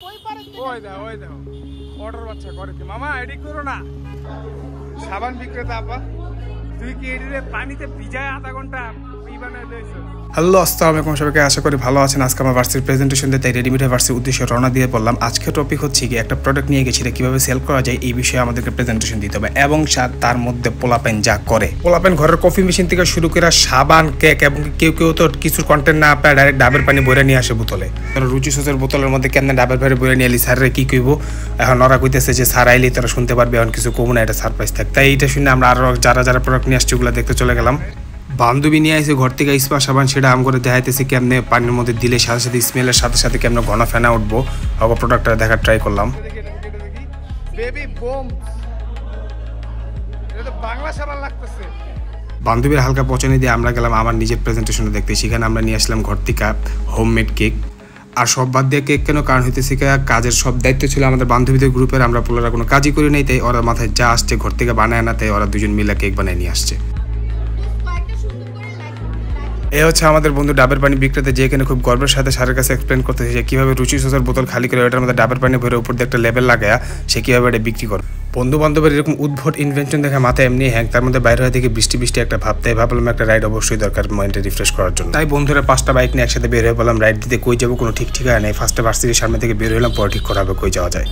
ওই দাও অর্ডার বাচ্চা করে কি মামা এডি করো না সাবান বিক্রেতা আপা তুই কি এডিরে পানিতে ভিজায় আধা ঘন্টা হ্যালো আসসালামু আলাইকুম সবাইকে আশা করি ভালো আছেন। আজকে আমার ভার্সিটির প্রেজেন্টেশন দিতে রেডিমেড ভার্সিটির উদ্দেশ্যে রওনা দিয়ে বললাম। আজকের টপিক হচ্ছে কি একটা প্রোডাক্ট নিয়ে গেছি কিভাবে সেল করা যায় এই বিষয়ে আমাদেরকে প্রেজেন্টেশন দিতে হবে এবং তার মধ্যে পোলাপেন যা করে পোলাপেন ঘরের কফি মেশিন থেকে শুরু করে সাবান কেক এবং কেউ তো কিছুর কন্টেন্ট না পায় ডাইরেক্ট ডাবের পানি বইরে নিয়ে আসে বোতলে। রুচি সসের বোতলের মধ্যে কেমন ডাবের পানি বইরে নিয়ে এলি স্যাররে কি কইব এখন ওরা কইতেছে যে স্যার আইলি তারা শুনতে পারবে এখন কিছু কমু না এটা সারপ্রাইজ থাক। তাই এইটা শুনে আমরা আরো যারা প্রোডাক্ট নিয়ে আসছি ওগুলো দেখতে চলে গেলাম। বান্ধবী নিয়ে আসে ঘর থেকে স্পা সাবান সেটা আম করে দেখাইতেছে কেমনে পানির মধ্যে দিলে সাথে সাথে স্মেলের সাথে সাথে কেমন ঘন ফেনা উঠবো ওকে প্রোডাক্টটা দেখার ট্রাই করলাম। বান্ধবীর হালকা পছন্দ দিয়ে আমরা গেলাম আমার নিজের প্রেজেন্টেশনে দেখতে। সেখানে আমরা নিয়ে আসলাম ঘর থেকে হোমমেড কেক। আর সব বাদ দিয়ে কেক কেন কারণ হইতেছে কাজের সব দায়িত্ব ছিল আমাদের বান্ধবীদের গ্রুপের, আমরা পোলারা কোনো কাজই করি নাই তাই ওরা মাথায় যা আসছে ঘর থেকে বানায় না তাই ওরা দুজন মিলে কেক বানায় নিয়ে আসছে। এ হচ্ছে আমাদের বন্ধু ডাবের পানি বিক্রেতা যে এখানে খুব গর্বের সাথে স্যারের কাছে এক্সপ্লেন করতেছে যে কীভাবে রুচি সসের বোতল খালি করে ওটার মধ্যে ডাবের পানি ভরে উপর দিয়ে একটা লেবেল লাগায়া সে কীভাবে এটা বিক্রি করে। বন্ধু বান্ধবের এরকম উদ্ভট ইনভেনশন দেখে মাথায় এমনি হ্যাং তার মধ্যে বাইরে হয়ে থেকে বৃষ্টি একটা ভাবতে ভাবলাম একটা রাইড অবশ্যই দরকার মাইন্ডে রিফ্রেশ করার জন্য। তাই বন্ধুরা 5টা বাইক নিয়ে একসাথে বের হয়ে বললাম রাইড দিতে। কই যাবো কোনো ঠিক ঠিকানা নেই। ফার্স্টে ভার্সিটির সামনে থেকে বের হলাম পরে ঠিক করা হবে কই যাওয়া যায়।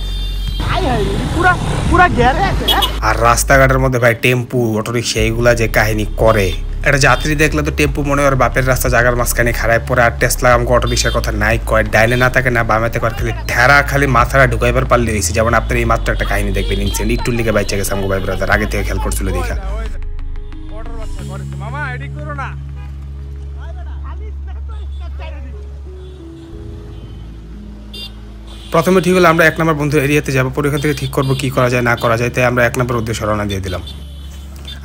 আর রাস্তাঘাটের মধ্যে ভাই টেম্পু অটোরিক্সা এইগুলা যে কাহিনী করে একটা যাত্রী দেখলে তো টেম্পু মনে হয় বাপের রাস্তা জায়গার মাঝখানে খারাপ পরে। আর টেসলা আমাকে অটোরিক্সার কথা নাই কয় ডাইনে না থাকে না বামেতে কয় খালি ঠেরা খালি মাথাটা ঢুকাইবার পারলে হয়েছে। যেমন আপনার এই মাত্র একটা কাহিনী দেখবেন ইনসিডেন্ট একটু লিখে বাইচে গেছে আমাকে ভাই ব্রাদার আগে থেকে খেয়াল করছিল দেখা। প্রথমে ঠিক হলো আমরা 1 নম্বর বন্ধু এরিয়াতে যাবো পরে ওখান থেকে ঠিক করবো কি করা যায় না করা যায়। তাই আমরা 1 নম্বর উদ্দেশ্যে রওনা দিয়ে দিলাম।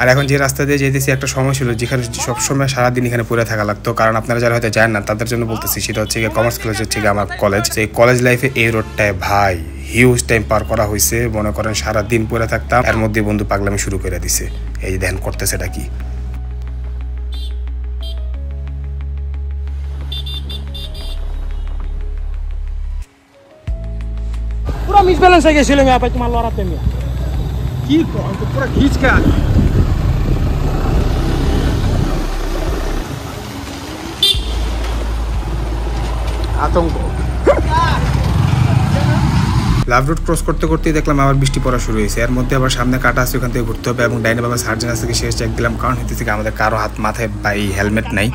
আর এখন যে রাস্তা দিয়ে যেতেছি একটা সময় ছিল যেখানে সবসময় সারাদিন এখানে পড়ে থাকা লাগতো। কারণ আপনারা যারা হয়তো জানেন না তাদের জন্য বলতেছি সেটা হচ্ছে কমার্স কলেজ হচ্ছে আমার কলেজ। এই কলেজ লাইফে এই রোডটায় ভাই হিউজ টাইম পার করা হয়েছে। মনে করেন সারাদিন পড়ে থাকতাম এর মধ্যে বন্ধু পাগলামি শুরু করে দিছে। এই ধ্যান করতেছে এটা কি পুরো মিসব্যালেন্স হয়ে গেছিল ভাই তোমার লড়াতে মিয়া কি কম তো পুরো ঘিচকা আতঙ্ক। লাভ রোড ক্রস করতে করতেই দেখলাম আবার বৃষ্টি পড়া শুরু হয়েছে। এর মধ্যে আবার সামনে কাটা আছে ওখান থেকে ঘুরতে হবে এবং ডাইনে বাবা সার্জেন আছে থেকে শেষ চেক দিলাম কারণ হইতে থেকে আমাদের কারো হাত মাথায় বাই হেলমেট নাই।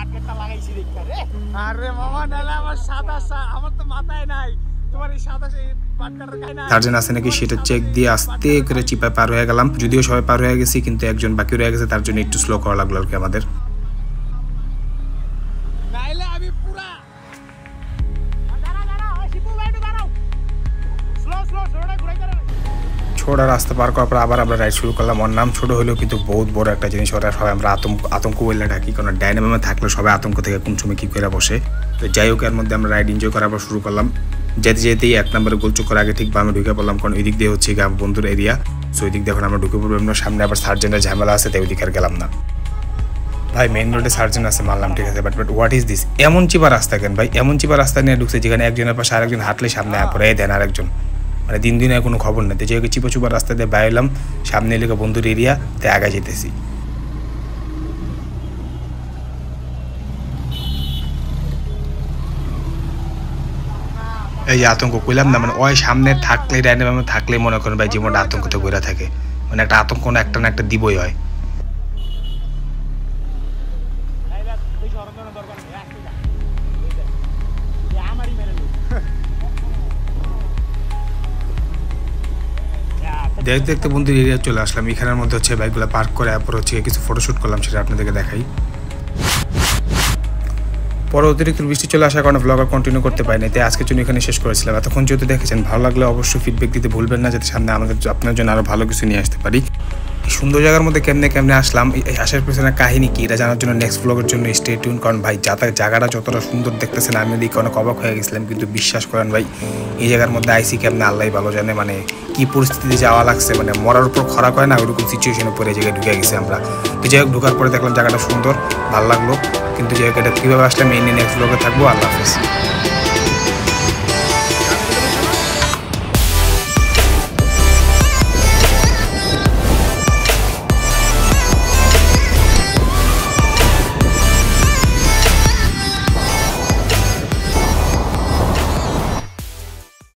আরে মামা নালে আমার সাদা আমার তো মাথায় নাই তোমার এই সাদা সার্জেন আছে নাকি সেটা চেক দিয়ে আস্তে করে চিপায় পার হয়ে গেলাম। যদিও সবাই পার হয়ে গেছি কিন্তু একজন বাকি রয়ে গেছে তার জন্য একটু স্লো করা লাগলো আর কি আমাদের। ছোট রাস্তা পার করার পর আবার আমরা রাইড শুরু করলাম। ওর নাম ছোট হলেও কিন্তু বহুত বড় একটা জিনিস। ওরা সবাই আমরা আতঙ্ক বললে ডাকি কারণ ডাইনামে থাকলে সবাই আতঙ্ক থেকে কোন সময় কি করে বসে। তো যাই হোক এর মধ্যে আমরা রাইড এনজয় করার পর শুরু করলাম। যেতেই 1 নম্বরে গোলচক্কর আগে ঠিক বামে ঢুকে পড়লাম কারণ ওই দিক দিয়ে হচ্ছে বন্ধুর এরিয়া। সো ওই দিক দিয়ে এখন আমরা ঢুকে পড়বো। আমরা সামনে আবার সার্জেন্টের ঝামেলা আছে তাই ওই দিকে আর গেলাম না। ভাই মেইন রোডে সার্জেন্ট আছে মানলাম ঠিক আছে বাট হোয়াট ইজ দিস এমন চিপা রাস্তা কেন ভাই? এমন চিপা রাস্তা নিয়ে ঢুকছে যেখানে একজনের পাশে আরেকজন হাঁটলে সামনে পরে দেন আরেকজন মানে দিন কোনো খবর নেই। যে চিপা চুপা রাস্তা দিয়ে বাইরলাম সামনে এলাকা বন্ধুর এরিয়া তাই আগে যেতেছি। এই যে আতঙ্ক কইলাম না মানে ওই সামনে থাকলে ডাইনামে থাকলে মনে করেন ভাই জীবনটা আতঙ্কতে ঘুরে থাকে। মানে একটা আতঙ্ক না একটা দিবই হয়। দেখতে দেখতে বন্ধুর এরিয়া চলে আসলাম। এখানের মধ্যে হচ্ছে বাইকগুলো পার্ক করে তারপর হচ্ছে কিছু ফটোশ্যুট করলাম সেটা আপনাদেরকে দেখাই। পরে অতিরিক্ত বৃষ্টি চলে আসার কারণে ব্লগ আর কন্টিনিউ করতে পারিনি তাই আজকের জন্য এখানে শেষ করেছিলাম। এতক্ষণ যেহেতু দেখেছেন ভালো লাগলে অবশ্যই ফিডব্যাক দিতে ভুলবেন না যাতে সামনে আপনার জন্য আরও ভালো কিছু নিয়ে আসতে পারি। সুন্দর জায়গার মধ্যে কেমনে আসলাম আসার পেছনে কাহিনী কি এটা জানার জন্য নেক্সট ব্লগের জন্য স্টে টিউন। কারণ ভাই জায়গাটা যতটা সুন্দর দেখতেছেন আমি দিকে অনেক অবাক হয়ে গেছিলাম কিন্তু বিশ্বাস করেন ভাই এই জায়গার মধ্যে আইসি কেমনে আল্লাহ ভালো জানে মানে কি পরিস্থিতিতে যাওয়া লাগছে মানে মরার উপর খরা হয় না ওইরকম সিচুয়েশনে পরে জায়গায় ঢুকে গেছি আমরা। তো যাই হোক ঢোকার পরে দেখলাম জায়গাটা সুন্দর ভালো লাগলো কিন্তু জায়গাটা কীভাবে আসলাম এই নিয়ে নেক্সট ব্লগে থাকবো। আল্লাহ হাফেজ।